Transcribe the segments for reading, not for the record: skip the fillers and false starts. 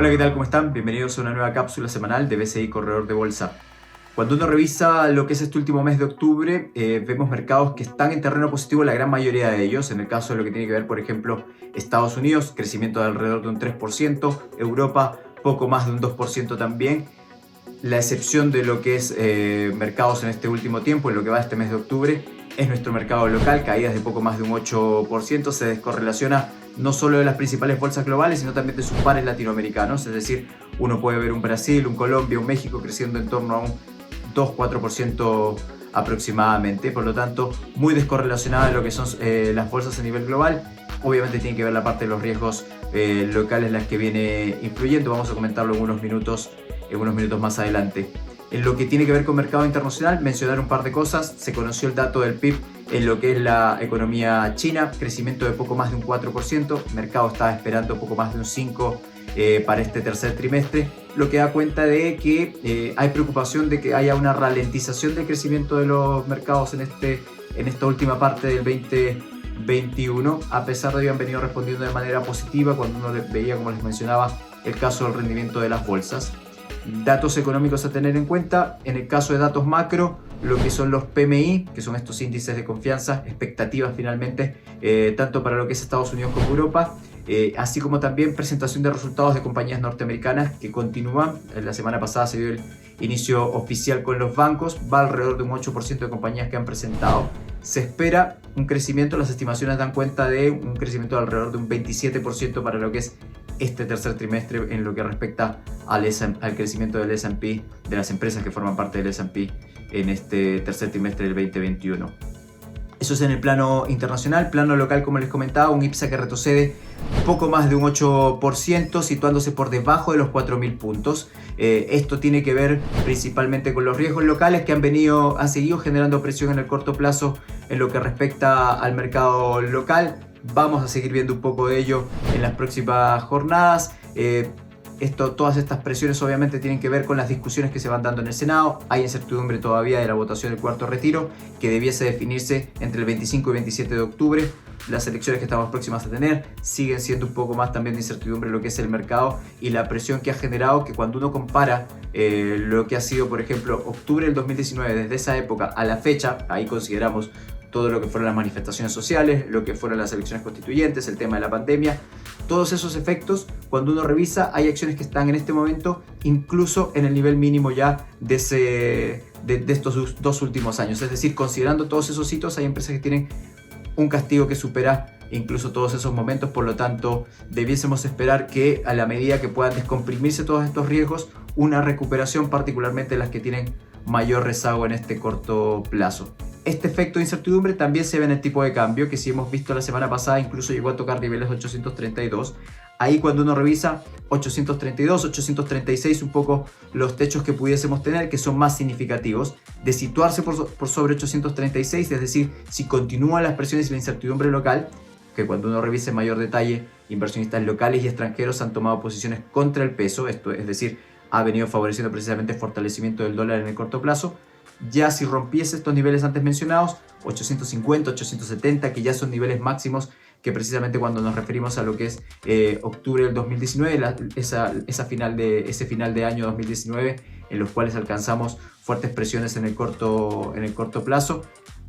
Hola, ¿qué tal? ¿Cómo están? Bienvenidos a una nueva cápsula semanal de BCI Corredor de Bolsa. Cuando uno revisa lo que es este último mes de octubre, vemos mercados que están en terreno positivo, la gran mayoría de ellos. En el caso de lo que tiene que ver, por ejemplo, Estados Unidos, crecimiento de alrededor de un 3%, Europa, poco más de un 2% también. La excepción de lo que es mercados en este último tiempo, en lo que va este mes de octubre, es nuestro mercado local, caídas de poco más de un 8%, se descorrelaciona no solo de las principales bolsas globales, sino también de sus pares latinoamericanos, es decir, uno puede ver un Brasil, un Colombia, un México creciendo en torno a un 2-4% aproximadamente, por lo tanto, muy descorrelacionada de lo que son las bolsas a nivel global. Obviamente tiene que ver la parte de los riesgos locales las que viene influyendo, vamos a comentarlo en unos minutos más adelante. En lo que tiene que ver con mercado internacional, mencionar un par de cosas. Se conoció el dato del PIB en lo que es la economía china, crecimiento de poco más de un 4%, el mercado estaba esperando poco más de un 5% para este tercer trimestre, lo que da cuenta de que hay preocupación de que haya una ralentización del crecimiento de los mercados en esta última parte del 2021, a pesar de que han venido respondiendo de manera positiva cuando uno veía, como les mencionaba, el caso del rendimiento de las bolsas. Datos económicos a tener en cuenta, en el caso de datos macro, lo que son los PMI, que son estos índices de confianza, expectativas finalmente, tanto para lo que es Estados Unidos como Europa, así como también presentación de resultados de compañías norteamericanas que continúan. La semana pasada se dio el inicio oficial con los bancos, va alrededor de un 8% de compañías que han presentado. Se espera un crecimiento, las estimaciones dan cuenta de un crecimiento de alrededor de un 27% para lo que es este tercer trimestre en lo que respecta al crecimiento del S&P, de las empresas que forman parte del S&P en este tercer trimestre del 2021. Eso es en el plano internacional. Plano local, como les comentaba, un IPSA que retrocede poco más de un 8%, situándose por debajo de los 4.000 puntos. Esto tiene que ver principalmente con los riesgos locales que han seguido generando presión en el corto plazo en lo que respecta al mercado local. Vamos a seguir viendo un poco de ello en las próximas jornadas. Todas estas presiones obviamente tienen que ver con las discusiones que se van dando en el Senado. Hay incertidumbre todavía de la votación del cuarto retiro, que debiese definirse entre el 25 y 27 de octubre. Las elecciones que estamos próximas a tener siguen siendo un poco más también de incertidumbre lo que es el mercado y la presión que ha generado, que cuando uno compara lo que ha sido, por ejemplo, octubre del 2019, desde esa época a la fecha, ahí consideramos todo lo que fueron las manifestaciones sociales, lo que fueron las elecciones constituyentes, el tema de la pandemia, todos esos efectos, cuando uno revisa, hay acciones que están en este momento incluso en el nivel mínimo ya de estos dos últimos años. Es decir, considerando todos esos hitos, hay empresas que tienen un castigo que supera incluso todos esos momentos, por lo tanto debiésemos esperar que a la medida que puedan descomprimirse todos estos riesgos, una recuperación, particularmente las que tienen mayor rezago en este corto plazo. Este efecto de incertidumbre también se ve en el tipo de cambio, que si hemos visto la semana pasada incluso llegó a tocar niveles de 832. Ahí cuando uno revisa 832, 836, un poco los techos que pudiésemos tener, que son más significativos, de situarse por sobre 836, es decir, si continúan las presiones y la incertidumbre local, que cuando uno revise en mayor detalle, inversionistas locales y extranjeros han tomado posiciones contra el peso, esto es decir, ha venido favoreciendo precisamente el fortalecimiento del dólar en el corto plazo. Ya si rompiese estos niveles antes mencionados, 850, 870, que ya son niveles máximos que precisamente cuando nos referimos a lo que es octubre del 2019, ese final de año 2019, en los cuales alcanzamos fuertes presiones en el corto plazo,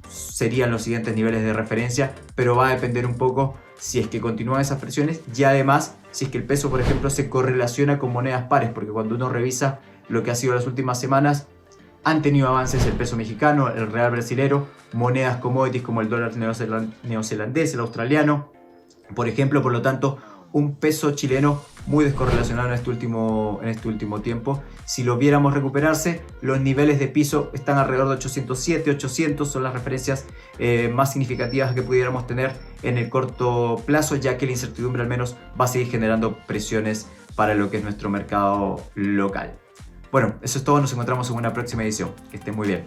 serían los siguientes niveles de referencia, pero va a depender un poco si es que continúan esas presiones y además si es que el peso, por ejemplo, se correlaciona con monedas pares, porque cuando uno revisa lo que ha sido las últimas semanas, han tenido avances el peso mexicano, el real brasilero, monedas commodities como el dólar neozelandés, el australiano, por ejemplo. Por lo tanto, un peso chileno muy descorrelacionado en este último tiempo. Si lo viéramos recuperarse, los niveles de piso están alrededor de 807, 800, son las referencias más significativas que pudiéramos tener en el corto plazo, ya que la incertidumbre al menos va a seguir generando presiones para lo que es nuestro mercado local. Bueno, eso es todo, nos encontramos en una próxima edición. Que estén muy bien.